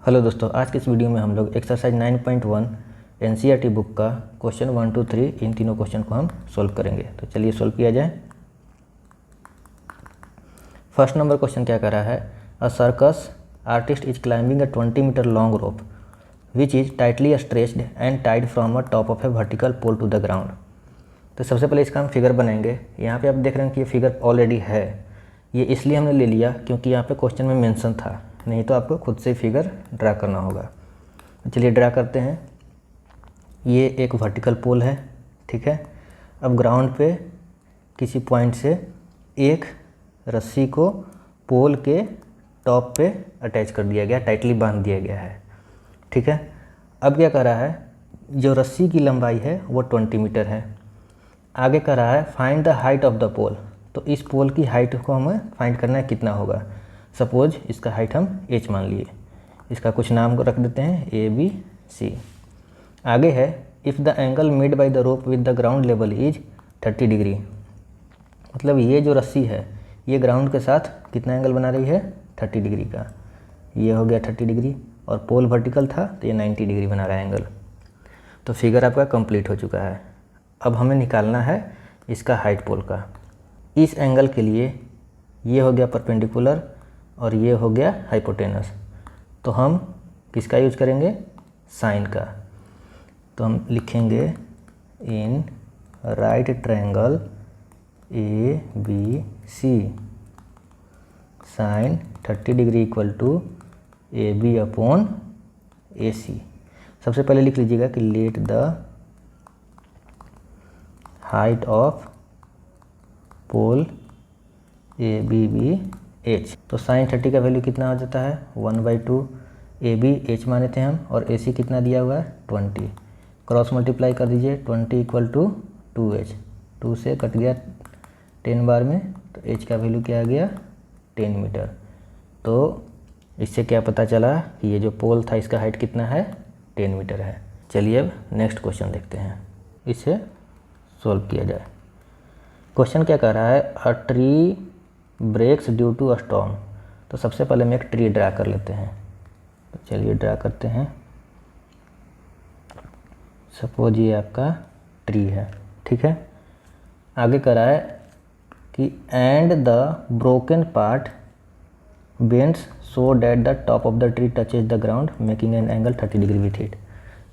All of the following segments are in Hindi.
हेलो दोस्तों, आज के इस वीडियो में हम लोग एक्सरसाइज 9.1 एनसीईआरटी बुक का क्वेश्चन 1 2 3 इन तीनों क्वेश्चन को हम सोल्व करेंगे। तो चलिए सोल्व किया जाए। फर्स्ट नंबर क्वेश्चन क्या कर रहा है, a circus artist is climbing a 20 metre long rope which is tightly stretched and tied from a top of a vertical pole to the ground. तो सबसे पहले इसका हम फिगर बनाएंगे। यहाँ पे आप देख रहे हैं कि ये फिगर ऑलरेडी है। ये इसलिए हमने ले लिया क्योंकि यहाँ पे क्वेश्चन में मेंशन था, नहीं तो आपको खुद से फिगर ड्रा करना होगा। चलिए ड्रा करते हैं। ये एक वर्टिकल पोल है, ठीक है। अब ग्राउंड पे किसी पॉइंट से एक रस्सी को पोल के टॉप पे अटैच कर दिया गया, टाइटली बांध दिया गया है, ठीक है। अब क्या कर रहा है, जो रस्सी की लंबाई है वो 20 मीटर है। आगे कर रहा है find the height of the pole. तो इस पोल की हाइट को हमें फाइंड करना है कितना होगा। सपोज इसका हाइट हम h मान लिए, इसका कुछ नाम को रख देते हैं ABC। आगे है if the angle made by the rope with the ground level is 30 degree. मतलब ये जो रस्सी है ये ग्राउंड के साथ कितना एंगल बना रही है, 30 डिग्री का। ये हो गया 30 डिग्री और पोल वर्टिकल था तो ये 90 डिग्री बना रहा है एंगल। तो फिगर आपका कंप्लीट हो चुका है। अब हमें निकालना है इसका हाइट पोल का। इस एंगल के लिए ये हो गया परपेंडिकुलर और ये हो गया हाइपोटेनस। तो हम किसका यूज करेंगे, साइन का। तो हम लिखेंगे in right triangle ABC sine 30 degree equal to AB upon AC। सबसे पहले लिख लीजिएगा कि let the height of pole ABBH। तो साइन 30 का वैल्यू कितना हो जाता है 1/2। AB H माने थे हम और AC कितना दिया हुआ है 20। क्रॉस मल्टीप्लाई कर दीजिए, 20 इक्वल टू 2H। 2 से कट गया 10 बार में, तो H का वैल्यू क्या आ गया 10 मीटर। तो इससे क्या पता चला कि ये जो पोल था इसका हाइट कितना है 10 मीटर है। चलिए अब नेक्स्ट क्वेश्चन देखते हैं, इसे सोल्व किया जाए। क्वेश्चन क्या कह रहा है, a tree breaks due to a storm. तो सबसे पहले हम एक ट्री ड्रा कर लेते हैं। तो चलिए ड्रा करते हैं। सपोज ये आपका ट्री है, ठीक है। आगे कह रहा है कि and the broken part bends so that the top of the tree touches the ground making an angle 30 degree with it.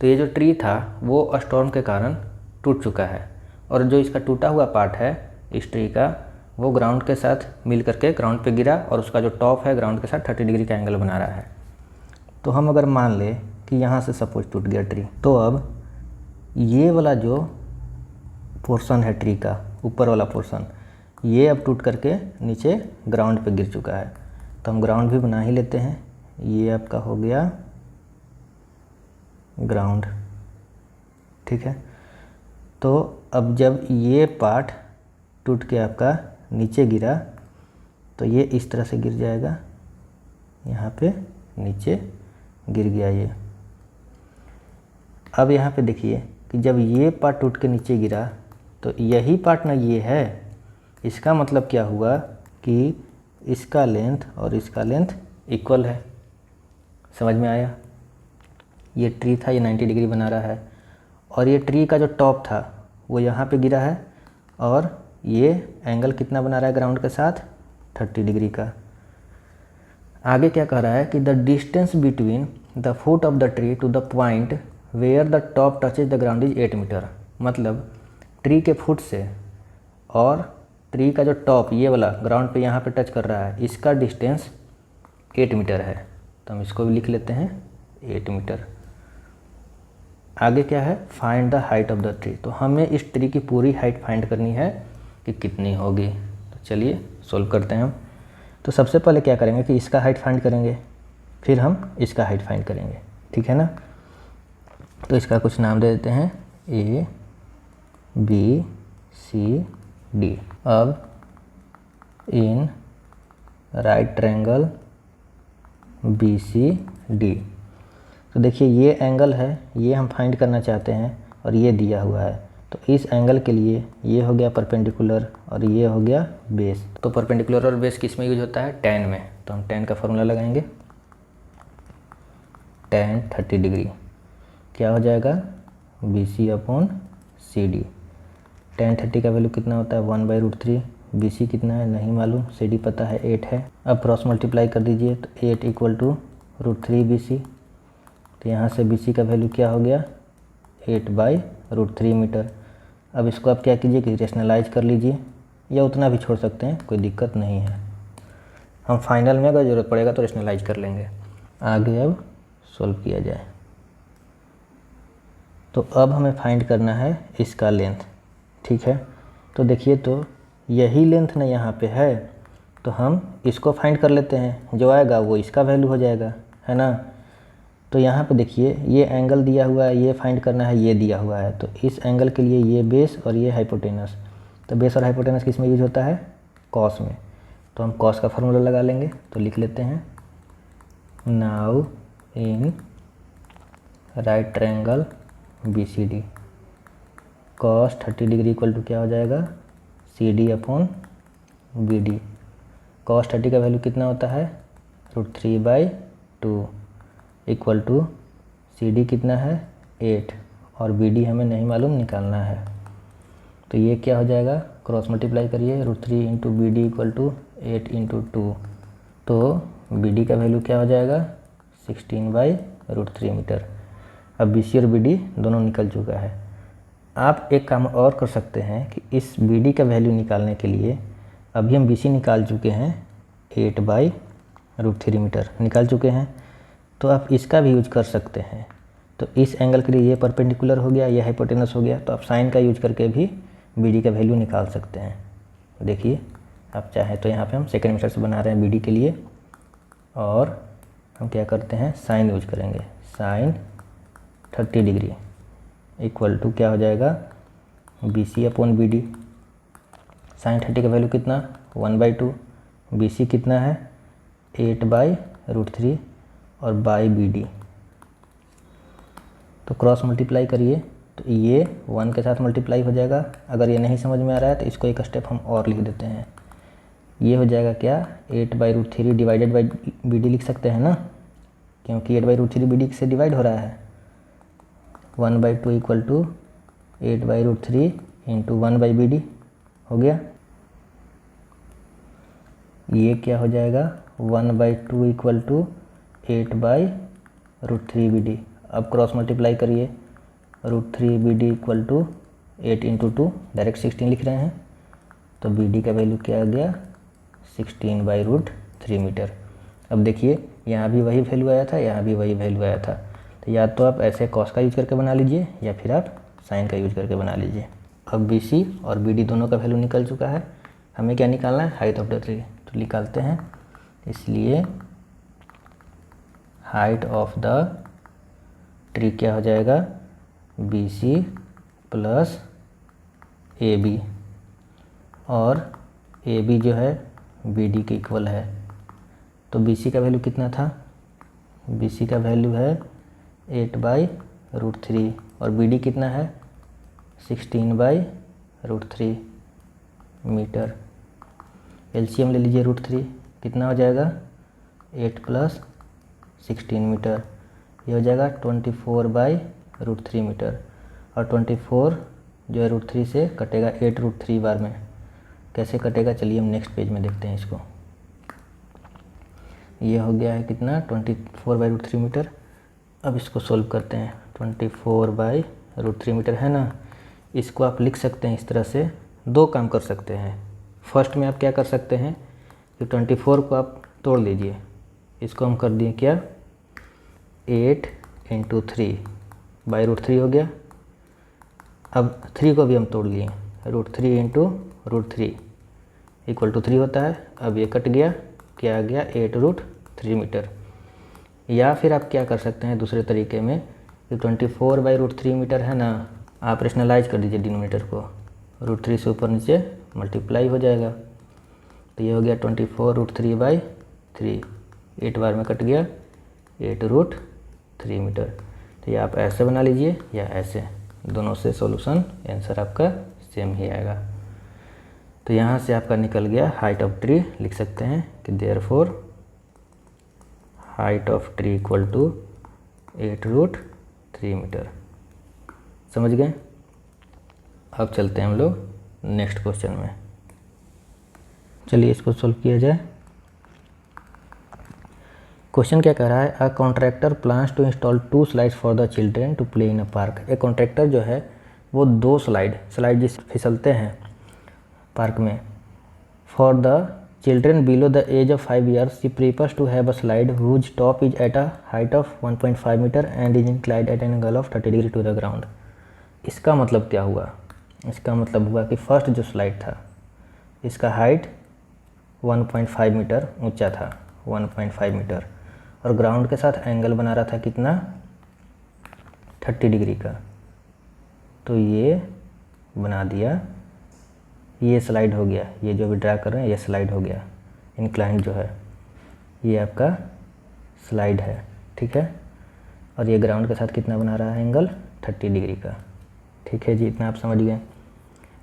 तो ये जो ट्री था वो स्टॉर्म के कारण टूट चुका है और जो इसका टूटा हुआ पार्ट है इस ट्री का वो ग्राउंड के साथ मिल करके ग्राउंड पे गिरा और उसका जो टॉप है ग्राउंड के साथ 30 डिग्री का एंगल बना रहा है। तो हम अगर मान ले कि यहाँ से सपोज टूट गया ट्री, तो अब ये वाला जो पोर्शन है ट्री का, ऊपर वाला पोर्शन, ये अब टूट करके नीचे ग्राउंड पे गिर चुका है। तो हम ग्राउंड भी बना ही लेते हैं। ये आपका हो गया ग्राउंड, ठीक है। तो अब जब ये पार्ट टूट के आपका नीचे गिरा तो ये इस तरह से गिर जाएगा, यहाँ पे नीचे गिर गया ये। अब यहाँ पे देखिए कि जब ये पार्ट टूट के नीचे गिरा तो यही पार्ट ना ये है। इसका मतलब क्या हुआ कि इसका लेंथ और इसका लेंथ इक्वल है। समझ में आया। ये ट्री था, ये 90 डिग्री बना रहा है और ये ट्री का जो टॉप था वो यहाँ पे गिरा है और ये एंगल कितना बना रहा है ग्राउंड के साथ 30 डिग्री का। आगे क्या कह रहा है कि the distance between the foot of the tree to the point where the top touches the ground is 8 metre. मतलब ट्री के फुट से और ट्री का जो टॉप ये वाला ग्राउंड पे यहाँ पे टच कर रहा है, इसका डिस्टेंस 8 मीटर है। तो हम इसको भी लिख लेते हैं 8 मीटर। आगे क्या है, find the height of the tree. तो हमें इस ट्री की पूरी हाइट फाइंड करनी है कि कितनी होगी। तो चलिए सोल्व करते हैं हम। तो सबसे पहले क्या करेंगे कि इसका हाइट फाइंड करेंगे, फिर हम इसका हाइट फाइंड करेंगे, ठीक है ना। तो इसका कुछ नाम दे देते हैं ABCD। अब इन राइट ट्रायंगल BCD। तो देखिए ये एंगल है, ये हम फाइंड करना चाहते हैं और ये दिया हुआ है। तो इस एंगल के लिए ये हो गया परपेंडिकुलर और ये हो गया बेस। तो परपेंडिकुलर और बेस किस में यूज होता है, tan में। तो हम tan का फॉर्मूला लगाएंगे। tan 30 डिग्री क्या हो जाएगा BC अपॉन CD। tan 30 का वैल्यू कितना होता है 1/√3। BC कितना है नहीं मालूम, CD पता है 8 है। अब क्रॉस मल्टीप्लाई कर दीजिए तो 8 = √3 BC। तो यहाँ से BC का वैल्यू क्या हो गया 8/√3 मीटर। अब इसको आप क्या कीजिए कि रेशनलाइज कर लीजिए या उतना भी छोड़ सकते हैं, कोई दिक्कत नहीं है। हम फाइनल में अगर ज़रूरत पड़ेगा तो रेशनलाइज कर लेंगे। आगे अब सोल्व किया जाए। तो अब हमें फाइंड करना है इसका लेंथ, ठीक है। तो देखिए तो यही लेंथ ना यहाँ पे है, तो हम इसको फाइंड कर लेते हैं, जो आएगा वो इसका वैल्यू हो जाएगा, है ना। तो यहाँ पे देखिए ये एंगल दिया हुआ है, ये फाइंड करना है, ये दिया हुआ है। तो इस एंगल के लिए ये बेस और ये हाइपोटेनस। तो बेस और हाइपोटेनस किस में यूज होता है कॉस में। तो हम कॉस का फार्मूला लगा लेंगे। तो लिख लेते हैं now in right triangle BCD cos 30 degree equal to क्या हो जाएगा CD अपॉन BD। cos 30 का वैल्यू कितना होता है √3/2 इक्वल टू CD कितना है 8 और BD हमें नहीं मालूम निकालना है। तो ये क्या हो जाएगा क्रॉस मल्टीप्लाई करिए √3 × BD इक्वल टू 8 × 2। तो BD का वैल्यू क्या हो जाएगा 16/√3 मीटर। अब BC और BD दोनों निकल चुका है। आप एक काम और कर सकते हैं कि इस BD का वैल्यू निकालने के लिए अभी हम BC निकाल चुके हैं 8/√3 मीटर निकाल चुके हैं, तो आप इसका भी यूज कर सकते हैं। तो इस एंगल के लिए ये परपेंडिकुलर हो गया, ये हाइपोटेनस हो गया, तो आप साइन का यूज करके भी BD का वैल्यू निकाल सकते हैं। देखिए आप चाहें तो यहाँ पे हम सेकेंड मेथड से बना रहे हैं BD के लिए, और हम क्या करते हैं साइन यूज करेंगे। साइन 30 डिग्री इक्वल टू क्या हो जाएगा BC अपॉन BD। साइन 30 का वैल्यू कितना 1/2, BC कितना है 8/√3 और बाई BD। तो क्रॉस मल्टीप्लाई करिए तो ये 1 के साथ मल्टीप्लाई हो जाएगा। अगर ये नहीं समझ में आ रहा है तो इसको एक स्टेप हम और लिख देते हैं। ये हो जाएगा क्या 8/√3 डिवाइडेड बाई BD लिख सकते हैं ना, क्योंकि 8/√3 BD से डिवाइड हो रहा है। 1/2 इक्वल टू 8/√3 इंटू 1/BD हो गया। ये क्या हो जाएगा 1/2 इक्वल टू 8/√3 BD। अब क्रॉस मल्टीप्लाई करिए √3 BD इक्वल टू 8 × 2 डायरेक्ट 16 लिख रहे हैं। तो BD का वैल्यू क्या आ गया 16/√3 मीटर। अब देखिए यहाँ भी वही वैल्यू आया था, यहाँ भी वही वैल्यू आया था। तो या तो आप ऐसे कॉस का यूज करके बना लीजिए या फिर आप साइन का यूज करके बना लीजिए। अब BC और BD दोनों का वैल्यू निकल चुका है। हमें क्या निकालना है हाइट ऑफ द ट्री। तो निकालते हैं, इसलिए हाइट ऑफ द ट्री क्या हो जाएगा BC प्लस AB, और AB जो है BD के इक्वल है। तो BC का वैल्यू कितना था BC का वैल्यू है 8/√3 और BD कितना है 16/√3 मीटर। LCM ले लीजिए √3 कितना हो जाएगा 8 + 16 मीटर। ये हो जाएगा 24/√3 मीटर, और 24 जो है √3 से कटेगा 8 √3 बार में। कैसे कटेगा चलिए हम नेक्स्ट पेज में देखते हैं इसको। ये हो गया है कितना 24/√3 मीटर। अब इसको सोल्व करते हैं। 24/√3 मीटर है ना, इसको आप लिख सकते हैं इस तरह से। दो काम कर सकते हैं। फर्स्ट में आप क्या कर सकते हैं कि 24 को आप तोड़ लीजिए। इसको हम कर दिए क्या 8 × 3/√3 हो गया। अब 3 को भी हम तोड़ लिए, √3 × √3 इक्वल टू 3 होता है। अब ये कट गया, क्या आ गया 8√3 मीटर। या फिर आप क्या कर सकते हैं दूसरे तरीके में कि 24/√3 मीटर है ना, आप रेशनलाइज कर दीजिए डिनोमिनेटर को, √3 से ऊपर नीचे मल्टीप्लाई हो जाएगा। तो ये हो गया 24√3/3, 8 बार में कट गया 8√3 मीटर। तो ये आप ऐसे बना लीजिए या ऐसे, दोनों से सॉल्यूशन आंसर आपका सेम ही आएगा। तो यहाँ से आपका निकल गया हाइट ऑफ ट्री। लिख सकते हैं कि therefore height of tree equal to 8√3 metre. समझ गए। अब चलते हैं हम लोग नेक्स्ट क्वेश्चन में। चलिए इसको सॉल्व किया जाए। क्वेश्चन क्या कह रहा है, a contractor plans to install 2 slides for the children to play in a park. एक कॉन्ट्रैक्टर जो है वो 2 स्लाइड जिस फिसलते हैं पार्क में, for the children below the age of 5 years she prefers to have a slide whose top is at a height of 1.5 metre and is inclined at an angle of 30 degree to the ground. इसका मतलब क्या हुआ? इसका मतलब हुआ कि फर्स्ट जो स्लाइड था इसका हाइट 1.5 मीटर ऊंचा था, 1.5 मीटर, और ग्राउंड के साथ एंगल बना रहा था कितना, 30 डिग्री का। तो ये बना दिया, ये स्लाइड हो गया, ये जो भी ड्रा कर रहे हैं ये स्लाइड हो गया, इंक्लाइंड जो है ये आपका स्लाइड है, ठीक है। और ये ग्राउंड के साथ कितना बना रहा है एंगल, 30 डिग्री का, ठीक है जी। इतना आप समझ गए।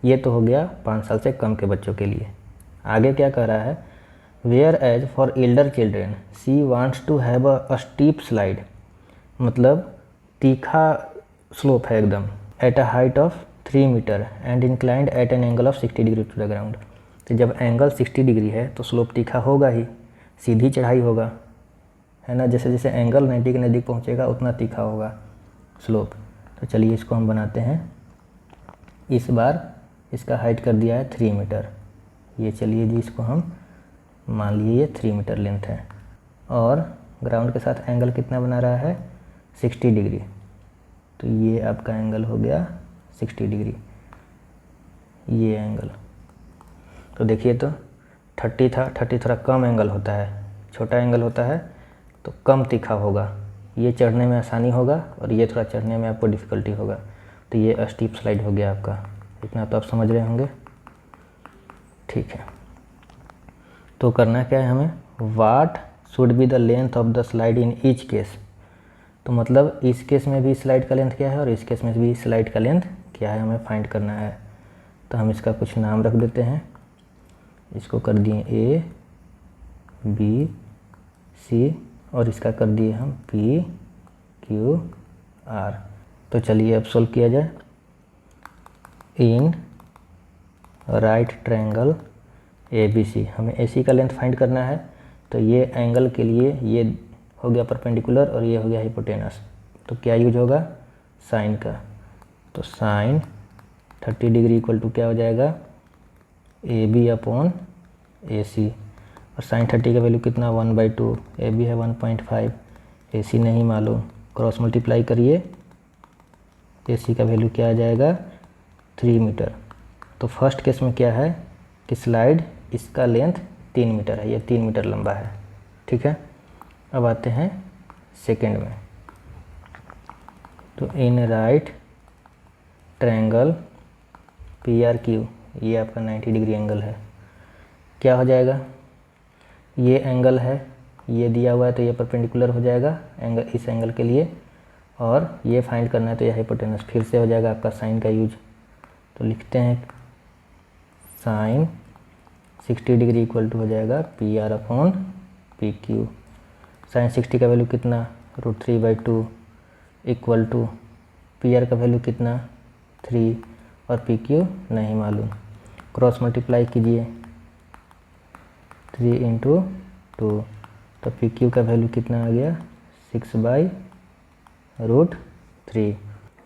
ये तो हो गया 5 साल से कम के बच्चों के लिए। आगे क्या कह रहा है, whereas for elder children she wants to have a steep slide, मतलब तीखा स्लोप है एकदम, at a height of 3 metre and inclined at an angle of 60 degree to the ground. तो जब एंगल 60 डिग्री है तो स्लोप तीखा होगा ही, सीधी चढ़ाई होगा, है ना। जैसे जैसे एंगल 90 के नज़दीक पहुँचेगा उतना तीखा होगा स्लोप। तो चलिए इसको हम बनाते हैं। इस बार इसका हाइट कर दिया है 3 मीटर। ये चलिए जी इसको हम मान लिए ये 3 मीटर लेंथ है, और ग्राउंड के साथ एंगल कितना बना रहा है, 60 डिग्री। तो ये आपका एंगल हो गया 60 डिग्री, ये एंगल। तो देखिए तो 30 था, 30 थोड़ा कम एंगल होता है, छोटा एंगल होता है तो कम तीखा होगा, ये चढ़ने में आसानी होगा और ये थोड़ा चढ़ने में आपको डिफ़िकल्टी होगा। तो ये स्टीप स्लाइड हो गया आपका। इतना तो आप समझ रहे होंगे, ठीक है। तो करना क्या है हमें, what should be the length of the slide in each case. तो मतलब इस केस में भी स्लाइड का लेंथ क्या है और इस केस में भी स्लाइड का लेंथ क्या है, हमें फाइंड करना है। तो हम इसका कुछ नाम रख देते हैं, इसको कर दिए ए बी सी और इसका कर दिए हम पी क्यू आर। तो चलिए अब सोल्व किया जाए। In right triangle A B C, हमें ए सी का लेंथ फाइंड करना है। तो ये एंगल के लिए ये हो गया परपेंडिकुलर और ये हो गया हाइपोटेनस। तो क्या यूज होगा, साइन का। तो साइन 30 डिग्री इक्वल टू क्या हो जाएगा, ए बी अपॉन ए सी। और साइन 30 का वैल्यू कितना, 1/2, ए बी है 1.5, ए सी नहीं मालूम, क्रॉस मल्टीप्लाई करिए, ए सी का वैल्यू क्या आ जाएगा, 3 मीटर। तो फर्स्ट केस में क्या है कि स्लाइड इसका लेंथ 3 मीटर है, ये 3 मीटर लंबा है, ठीक है। अब आते हैं सेकंड में। तो इन right triangle P R Q, ये आपका 90 डिग्री एंगल है, क्या हो जाएगा, ये एंगल है, ये दिया हुआ है तो ये परपेंडिकुलर हो जाएगा एंगल, इस एंगल के लिए, और ये फाइंड करना है तो ये हाइपोटेनस, फिर से हो जाएगा आपका साइन का यूज। तो लिखते हैं साइन 60 डिग्री इक्वल टू हो जाएगा P R upon P Q. Sine 60 का वैल्यू कितना, √3/2 इक्वल टू पी आर का वैल्यू कितना, 3, और पी क्यू नहीं मालूम, क्रॉस मल्टीप्लाई कीजिए, 3 × 2, तो पी क्यू का वैल्यू कितना आ गया, 6/√3।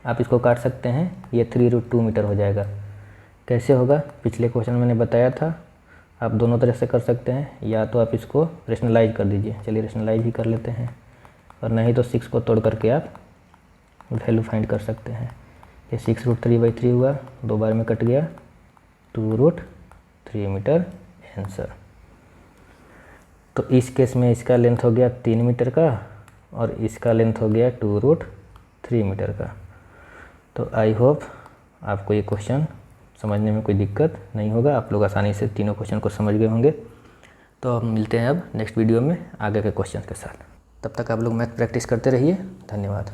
आप इसको काट सकते हैं, ये 3√2 मीटर हो जाएगा। कैसे होगा, पिछले क्वेश्चन में मैंने बताया था, आप दोनों तरह से कर सकते हैं, या तो आप इसको रेशनलाइज कर दीजिए। चलिए रेशनलाइज ही कर लेते हैं, और नहीं तो 6 को तोड़ करके आप वैल्यू फाइंड कर सकते हैं। ये 6√3/3 हुआ, 2 बार में कट गया, 2√3 मीटर आंसर। तो इस केस में इसका लेंथ हो गया 3 मीटर का और इसका लेंथ हो गया 2√3 मीटर का। तो आई होप आपको ये क्वेश्चन समझने में कोई दिक्कत नहीं होगा, आप लोग आसानी से तीनों क्वेश्चन को समझ गए होंगे। तो हम मिलते हैं अब नेक्स्ट वीडियो में आगे के क्वेश्चन के साथ। तब तक आप लोग मैथ प्रैक्टिस करते रहिए। धन्यवाद।